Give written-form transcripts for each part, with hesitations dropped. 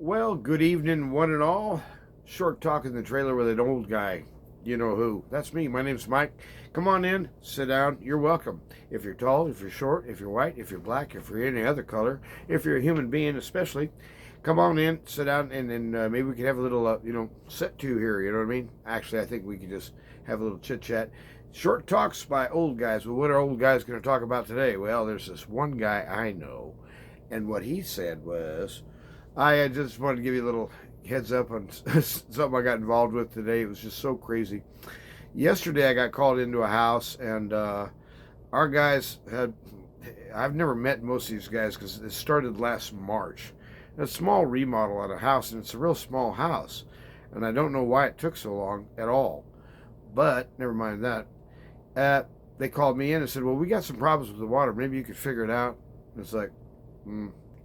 Well, good evening, one and all. Short talk in the trailer with an old guy. You know who. That's me. My name's Mike. Come on in, sit down. You're welcome. If you're tall, if you're short, if you're white, if you're black, if you're any other color, if you're a human being especially, come on in, sit down, and then maybe we can have a little, set to here. You know what I mean? Actually, I think we could just have a little chit chat. Short talks by old guys. Well, what are old guys going to talk about today? Well, there's this one guy I know, and what he said was, I just wanted to give you a little heads up on something I got involved with today. It was just so crazy. Yesterday, I got called into a house, and our guys had. I've never met most of these guys because it started last March. A small remodel on a house, and it's a real small house. And I don't know why it took so long at all. But never mind that. They called me in and said, "Well, we got some problems with the water. Maybe you could figure it out." And it's like,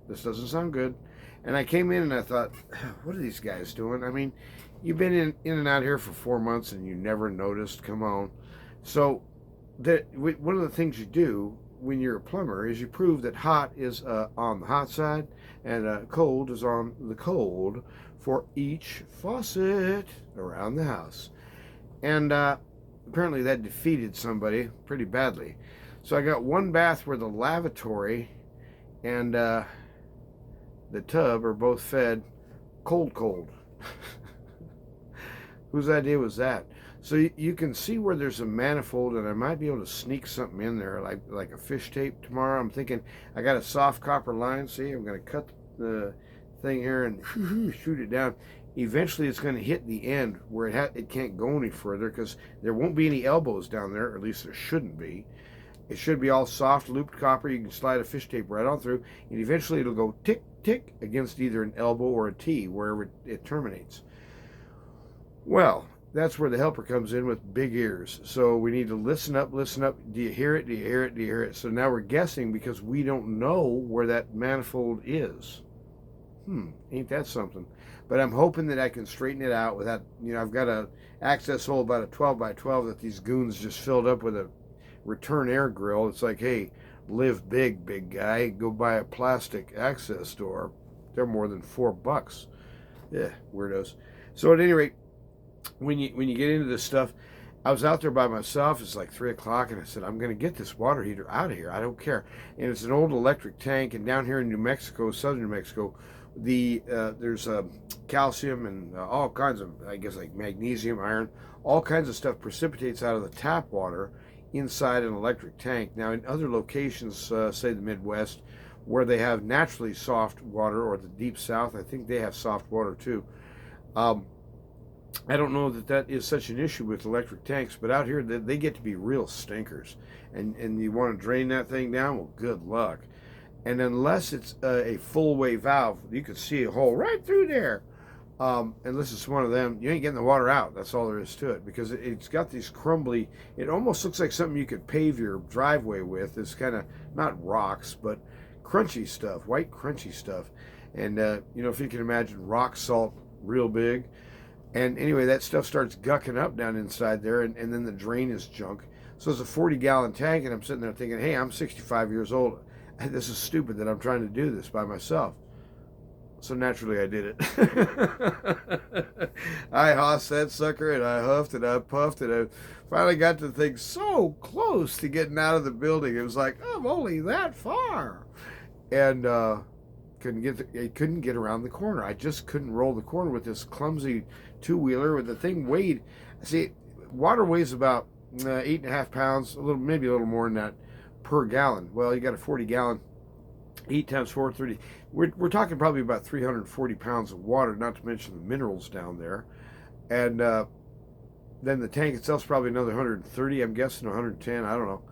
this doesn't sound good. And I came in and I thought, what are these guys doing? I mean, you've been in and out here for 4 months and you never noticed. Come on. So one of the things you do when you're a plumber is you prove that hot is on the hot side and cold is on the cold for each faucet around the house. And apparently that defeated somebody pretty badly. So I got one bath where the lavatory and the tub are both fed cold. Whose idea was that? So you can see where there's a manifold, and I might be able to sneak something in there like a fish tape tomorrow. I'm thinking I got a soft copper line. See, I'm going to cut the thing here and shoot it down. Eventually it's going to hit the end where it can't go any further because there won't be any elbows down there, or at least there shouldn't be. It should be all soft looped copper. You can slide a fish tape right on through, and eventually it'll go tick tick against either an elbow or a T wherever it terminates. Well, that's where the helper comes in with big ears. So we need to listen up, listen up. Do you hear it? Do you hear it? Do you hear it? So now we're guessing because we don't know where that manifold is. Ain't that something? But I'm hoping that I can straighten it out without, I've got a access hole about a 12 by 12 that these goons just filled up with a return air grill. It's like, hey, live big, big guy. Go buy a plastic access door. They're more than $4. Yeah, weirdos. So at any rate, when you get into this stuff, I was out there by myself. It's like 3 o'clock, and I said, I'm going to get this water heater out of here. I don't care. And it's an old electric tank. And down here in New Mexico, southern New Mexico, there's calcium and all kinds of, I guess, like magnesium, iron, all kinds of stuff precipitates out of the tap water inside an electric tank. Now, in other locations, say the Midwest, where they have naturally soft water, or the deep South, I think they have soft water too. I don't know that is such an issue with electric tanks, but out here they get to be real stinkers. And you want to drain that thing down? Well, good luck. And unless it's a full-way valve, you can see a hole right through there. Unless it's one of them, you ain't getting the water out. That's all there is to it, because it's got these crumbly, it almost looks like something you could pave your driveway with. It's kind of, not rocks, but crunchy stuff, white crunchy stuff. And, if you can imagine rock salt real big. And anyway, that stuff starts gucking up down inside there, and then the drain is junk. So it's a 40-gallon tank, and I'm sitting there thinking, hey, I'm 65 years old. This is stupid that I'm trying to do this by myself. So naturally I did it. I hossed that sucker, and I huffed and I puffed, and I finally got the thing so close to getting out of the building. It was like, I'm only that far. And couldn't get around the corner. I just couldn't roll the corner with this clumsy two-wheeler. With the thing weighed, see, water weighs about 8.5 pounds, maybe a little more than that per gallon. Well, you got a 40-gallon, 8 times 4, 30. We're talking probably about 340 pounds of water, not to mention the minerals down there. And then the tank itself's probably another 130, I'm guessing 110, I don't know.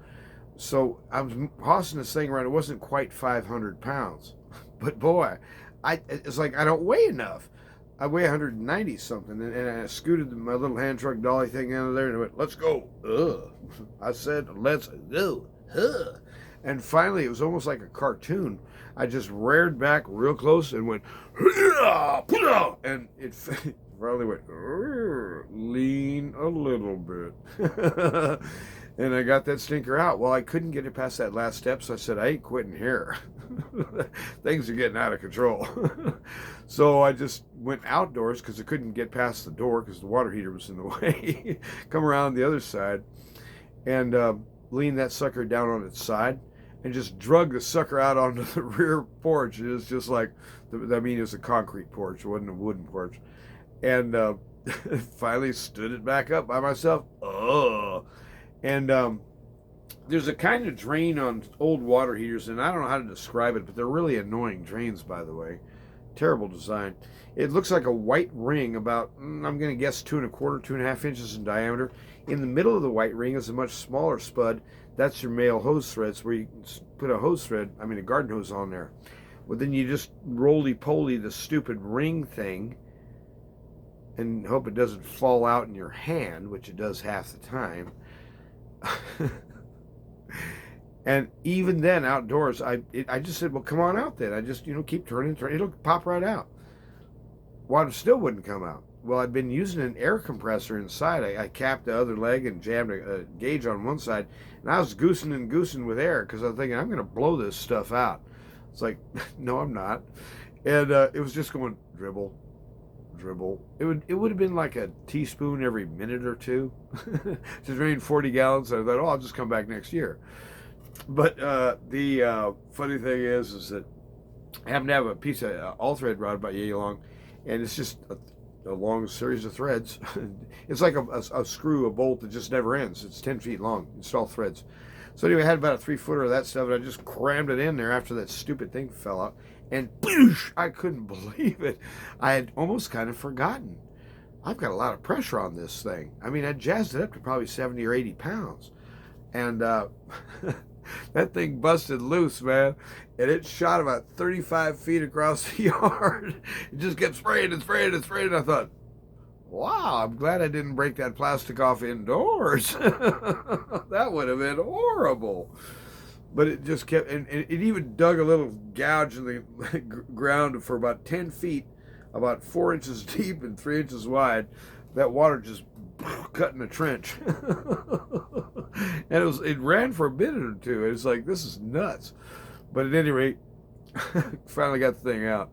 So I was hossing this thing around. It wasn't quite 500 pounds. But boy, it's like I don't weigh enough. I weigh 190 something, and I scooted my little hand truck dolly thing out of there, and I went, "Let's go." I said, "Let's go." And finally, it was almost like a cartoon. I just reared back real close and went, and it finally went, lean a little bit. And I got that stinker out. Well, I couldn't get it past that last step, so I said, I ain't quitting here. Things are getting out of control. So I just went outdoors because I couldn't get past the door because the water heater was in the way. Come around the other side and lean that sucker down on its side and just drug the sucker out onto the rear porch. It was just like, I mean, it was a concrete porch, it wasn't a wooden porch. And finally stood it back up by myself. Oh. And there's a kind of drain on old water heaters, and I don't know how to describe it, but they're really annoying drains, by the way. Terrible design. It looks like a white ring about, I'm going to guess 2¼ to 2½ inches in diameter. In the middle of the white ring is a much smaller spud. That's your male hose threads, where you put a garden hose on there. Well, then you just roly-poly the stupid ring thing and hope it doesn't fall out in your hand, which it does half the time. And even then, outdoors, I just said, well, come on out then. I just, keep turning, it'll pop right out. Water still wouldn't come out. Well, I'd been using an air compressor inside. I capped the other leg and jammed a gauge on one side, and I was goosing with air because I was thinking, I'm going to blow this stuff out. It's like, no, I'm not. And it was just going dribble. It would have been like a teaspoon every minute or two. Just rained 40 gallons. I thought, I'll just come back next year. But the funny thing is that I happen to have a piece of all-thread rod about yay long, and it's just a long series of threads. It's like a screw, a bolt that just never ends. It's 10 feet long. It's all threads. So anyway, I had about a 3-footer of that stuff, and I just crammed it in there after that stupid thing fell out. And boosh, I couldn't believe it. I had almost kind of forgotten. I've got a lot of pressure on this thing. I mean, I jazzed it up to probably 70 or 80 pounds. And that thing busted loose, man. And it shot about 35 feet across the yard. It just kept spraying and spraying and spraying. I thought, wow, I'm glad I didn't break that plastic off indoors. That would have been horrible. But it just kept, and it even dug a little gouge in the ground for about 10 feet, about 4 inches deep and 3 inches wide. That water just cut in a trench. And it ran for a minute or two. It was like, this is nuts. But at any rate, finally got the thing out.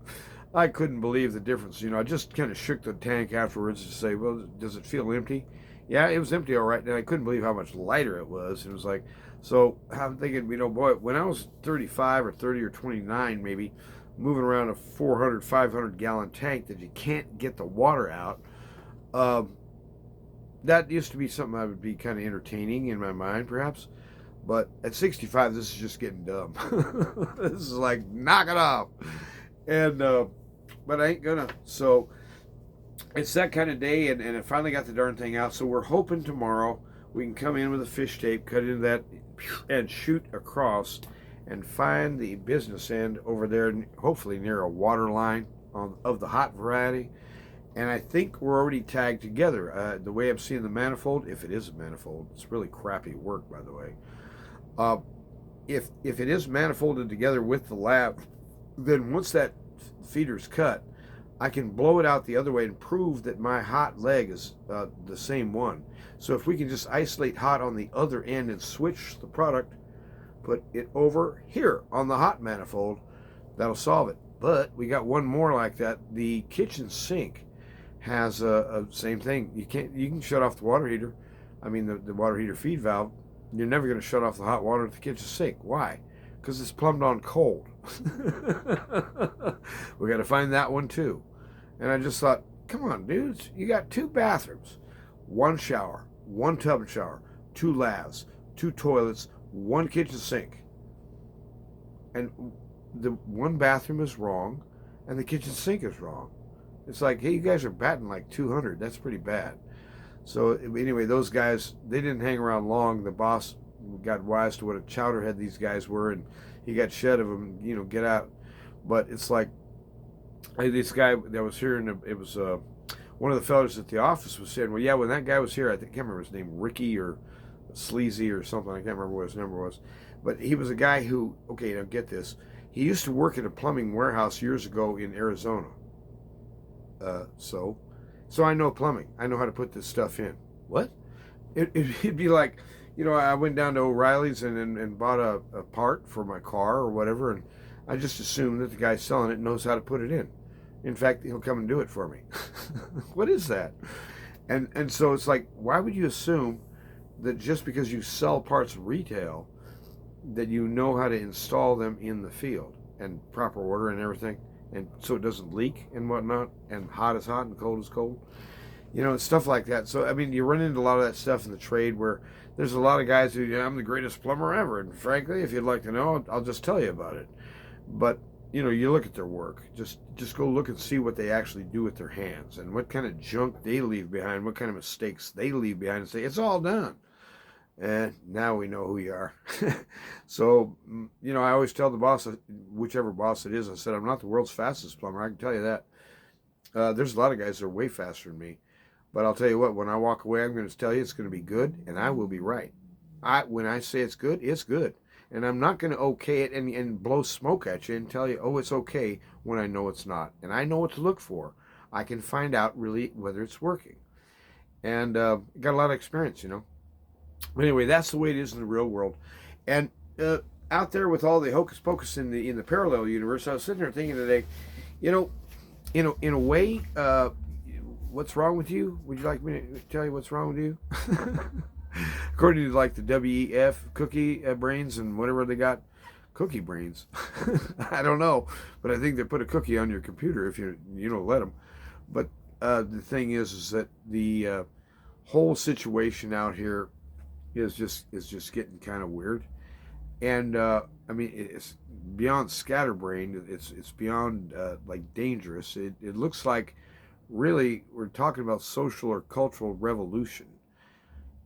I couldn't believe the difference. I just kind of shook the tank afterwards to say, well, does it feel empty? Yeah, it was empty all right. And I couldn't believe how much lighter it was. It was like, so I'm thinking, boy, when I was 35 or 30 or 29 maybe, moving around a 400, 500 gallon tank that you can't get the water out, that used to be something I would be kind of entertaining in my mind, perhaps. But at 65, this is just getting dumb. This is like, knock it off. And, but I ain't gonna. So it's that kind of day, and I finally got the darn thing out. So we're hoping tomorrow we can come in with a fish tape, cut into that, and shoot across and find the business end over there, hopefully near a water line of the hot variety. And I think we're already tagged together. The way I'm seeing the manifold, if it is a manifold, it's really crappy work, by the way. If it is manifolded together with the lab, then once that feeder's cut, I can blow it out the other way and prove that my hot leg is the same one. So if we can just isolate hot on the other end and switch the product, put it over here on the hot manifold, that'll solve it. But we got one more like that. The kitchen sink has a same thing. You can shut off the water heater. I mean the water heater feed valve. You're never going to shut off the hot water at the kitchen sink. Why? Because it's plumbed on cold. We got to find that one too. And I just thought, come on, dudes, you got 2 bathrooms, 1 shower, 1 tub shower, 2 lavs, 2 toilets, 1 kitchen sink. And the 1 bathroom is wrong, and the kitchen sink is wrong. It's like, hey, you guys are batting like 200. That's pretty bad. So anyway, those guys, they didn't hang around long. The boss got wise to what a chowderhead these guys were, and he got shed of them, get out. But it's like, this guy that was here, and it was one of the fellows at the office was saying, well, yeah, when that guy was here, I can't remember his name, Ricky or Sleazy or something. I can't remember what his number was. But he was a guy who, okay, now get this. He used to work at a plumbing warehouse years ago in Arizona. So I know plumbing. I know how to put this stuff in. What? It'd be like, I went down to O'Reilly's and bought a part for my car or whatever, and I just assume that the guy selling it knows how to put it in. In fact, he'll come and do it for me. What is that? And so it's like, why would you assume that just because you sell parts retail that you know how to install them in the field and proper order and everything, and so it doesn't leak and whatnot, and hot is hot and cold is cold, stuff like that. So I mean, you run into a lot of that stuff in the trade where there's a lot of guys who, I'm the greatest plumber ever, and frankly, if you'd like to know, I'll just tell you about it. But you look at their work. Just go look and see what they actually do with their hands and what kind of junk they leave behind, what kind of mistakes they leave behind, and say it's all done. And now we know who you are. So, I always tell the boss, whichever boss it is, I said, I'm not the world's fastest plumber. I can tell you that. There's a lot of guys that are way faster than me. But I'll tell you what, when I walk away, I'm going to tell you it's going to be good, and I will be right. When I say it's good, it's good. And I'm not going to okay it and blow smoke at you and tell you, oh, it's okay, when I know it's not. And I know what to look for. I can find out really whether it's working. And got a lot of experience, But anyway, that's the way it is in the real world. And out there with all the hocus pocus in the parallel universe, I was sitting there thinking today, you know, in a way, what's wrong with you? Would you like me to tell you what's wrong with you? According to like the WEF cookie brains and whatever they got, cookie brains. I don't know, but I think they put a cookie on your computer if you don't let them. But the thing is that the whole situation out here is just getting kind of weird, and I mean it's beyond scatterbrained. It's beyond like dangerous. It looks like really we're talking about social or cultural revolution,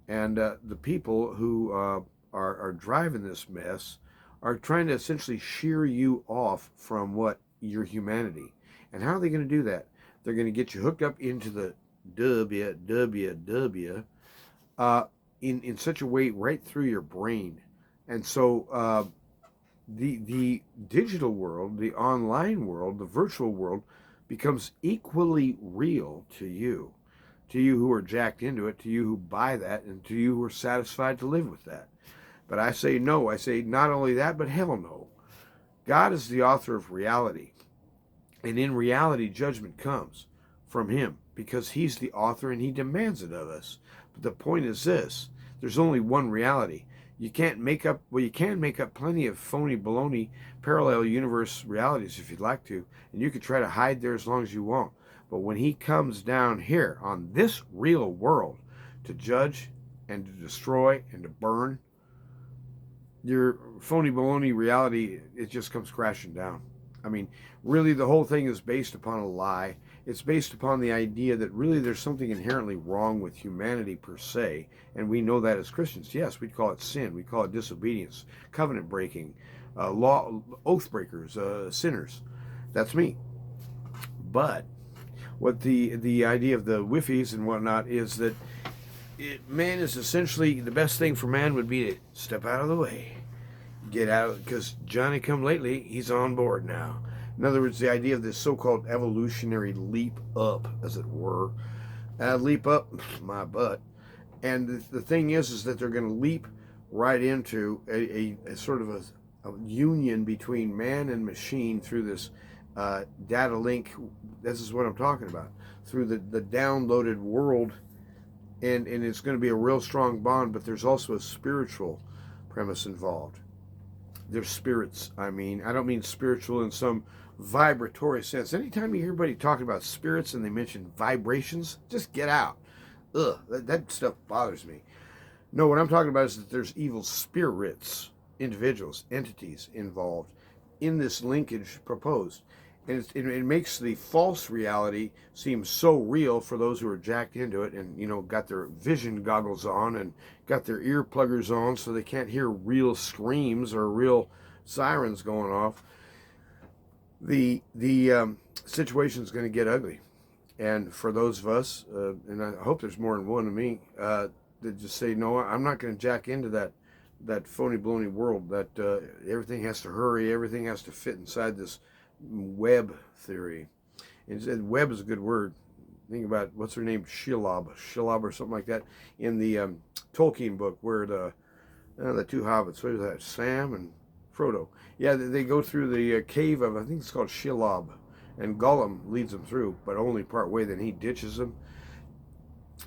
and the people who are driving this mess are trying to essentially shear you off from what your humanity. And how are they going to do that? They're going to get you hooked up into the www in such a way right through your brain. And so the digital world, the online world, the virtual world becomes equally real to you who are jacked into it, to you who buy that, and to you who are satisfied to live with that. But I say no. I say not only that, but hell no. God is the author of reality. And in reality, judgment comes from him because he's the author and he demands it of us. But the point is this: there's only one reality. You can't make up, well, you can make up plenty of phony baloney parallel universe realities if you'd like to, and you can try to hide there as long as you want. But when he comes down here on this real world to judge and to destroy and to burn, your phony baloney reality, it just comes crashing down. I mean, really, the whole thing is based upon a lie. It's based upon the idea that really there's something inherently wrong with humanity per se, and we know that as Christians. Yes, we'd call it sin, we call it disobedience, covenant breaking, law, oath breakers, sinners. That's me. But what the idea of the wiffies and whatnot is that man is essentially, the best thing for man would be to step out of the way, get out, because Johnny come lately, he's on board now. In other words, the idea of this so-called evolutionary leap up, as it were, leap up my butt. And the thing is that they're going to leap right into a sort of a union between man and machine through this data link. This is what I'm talking about, through the downloaded world, and it's going to be a real strong bond. But there's also a spiritual premise involved. There's spirits. I don't mean spiritual in some vibratory sense. Anytime you hear anybody talking about spirits and they mention vibrations, just get out. Ugh, that stuff bothers me. No, what I'm talking about is that there's evil spirits, individuals, entities involved in this linkage proposed. And it makes the false reality seem so real for those who are jacked into it and, got their vision goggles on and got their ear pluggers on so they can't hear real screams or real sirens going off. The situation is going to get ugly. And for those of us, and I hope there's more than one of me, that just say, no, I'm not going to jack into that phony baloney world, that everything has to hurry, everything has to fit inside this web theory. And web is a good word. Think about, what's her name, Shelob or something like that, in the Tolkien book where the two hobbits, what is that, Sam and Frodo? Yeah, they go through the cave of, I think it's called Shelob, and Gollum leads them through, but only part way. Then he ditches them.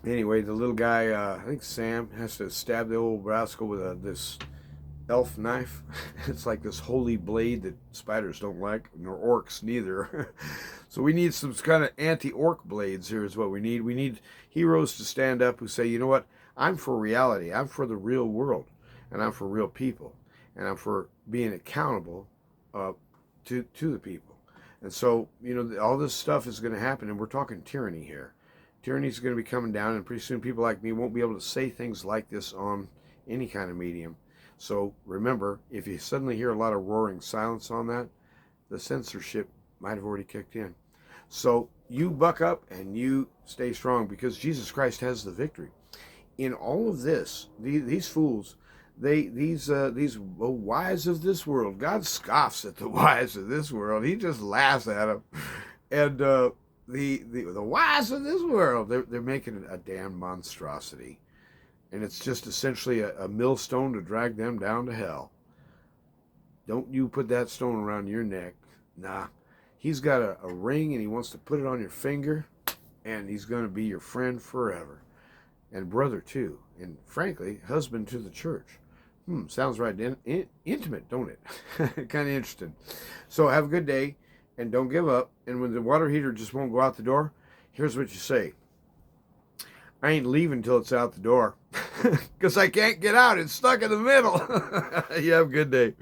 Anyway, the little guy, I think Sam, has to stab the old rascal with this elf knife. It's like this holy blade that spiders don't like, nor orcs neither. So we need some kind of anti-orc blades here is what we need. We need heroes to stand up who say, you know what, I'm for reality. I'm for the real world. And I'm for real people. And I'm for being accountable to the people. And so, you know, all this stuff is going to happen, and we're talking tyranny here. Tyranny is going to be coming down, and pretty soon people like me won't be able to say things like this on any kind of medium. So remember, if you suddenly hear a lot of roaring silence on that, the censorship might have already kicked in. So you buck up and you stay strong, because Jesus Christ has the victory. In all of this, these fools, these wise of this world, God scoffs at the wise of this world. He just laughs at them. And the wise of this world, they're making it a damn monstrosity. And it's just essentially a millstone to drag them down to hell. Don't you put that stone around your neck. Nah. He's got a ring, and he wants to put it on your finger, and he's going to be your friend forever. And brother, too. And frankly, husband to the church. Sounds right. Intimate, don't it? Kind of interesting. So have a good day, and don't give up. And when the water heater just won't go out the door, here's what you say. I ain't leaving till it's out the door, because I can't get out. It's stuck in the middle. You have a good day.